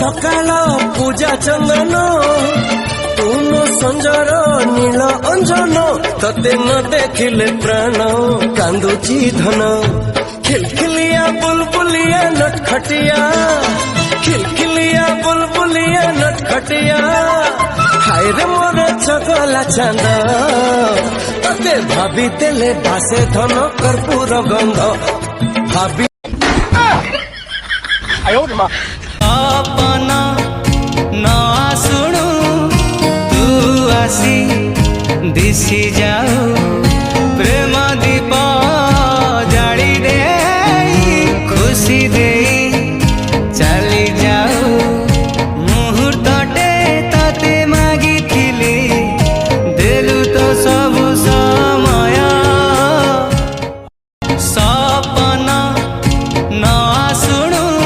सकाल पूजा चंदन तुम संजर नील अंजन तते न देखिले प्राण कांदुची धन खिलखिलिया बुलबुलिया नटखटिया खिलखिलिया बुलबुलिया नटखटिया हाय रे मोर चगला चांद तते भाभी तेले भासे धन कर्पूर गंध भाभी अपना न शुणु तू आसी दिशी जाऊ